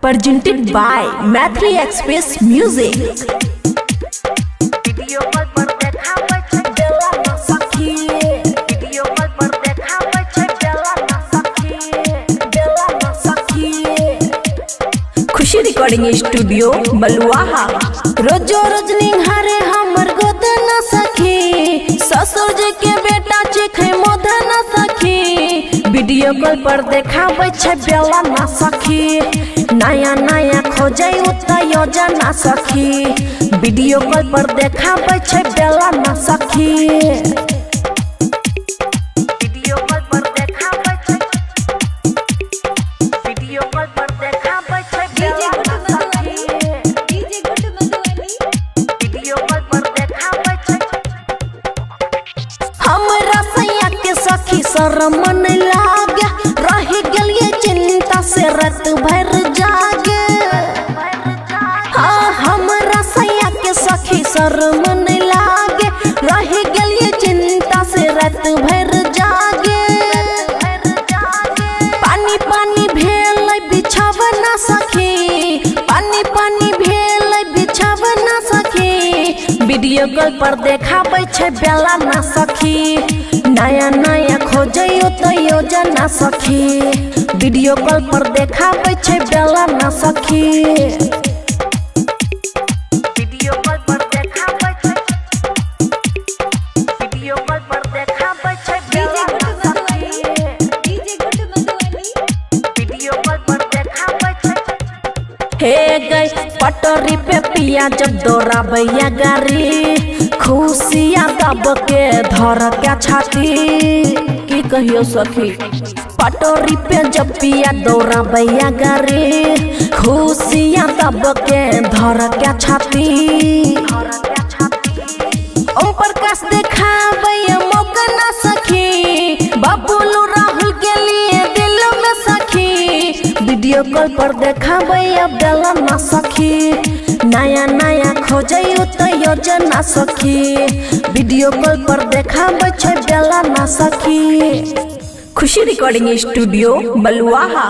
presented by Mathri Express Music. Khushi recording studio Baluaha. रोजो रोज निहारे हमर गोद न सखी, ससुर जी के बेटा चिखे मोद न सखी। वीडियो कॉल पर देखाबै छै बेला न सखी, नया नया खोजै उत योजना सखी। वीडियो कॉल पर देखाबै छै बेला न सखी। शरम नहीं लागे, रह गलिए चिंता से रात भर जागे। हाँ हमरा सैया के सखी शरम नहीं लागे, रह गलिए चिंता से रात भर जागे। पानी पानी भेल बिछावना सखी, पानी पानी भेल बिछावना सखी। वीडियो कॉल पर देखाबै छै बेला ना सखी, नया नया खोजै तो योजना सखी। वीडियो कॉल पर देखाबै छै बेला ना सखी। वीडियो कॉल पर देखाबै छै, वीडियो कॉल पर देखाबै छै बेला ना सखी। वीडियो कॉल पर देखाबै छै। हे गई पटरी पे पिया जब दौड़ाबैया गाड़ी, खुशियाँ दब के धर क्या छाती। की कहियो सखी पटोरी पे जब पिया दौड़ाबैया गाड़ी, खुशियाँ दब के धर क्या छाती। ओम प्रकाश देखाबै मौका ना सखी, बबलू राहुल के लिए दिल में सखी। वीडियो कॉल पर देखाबै बेला ना सखी, नया नया खोजै तो योजना सखी। वीडियो कॉल पर देखाबै छै बेला ना सखी। खुशी रिकॉर्डिंग स्टूडियो बलुआहा।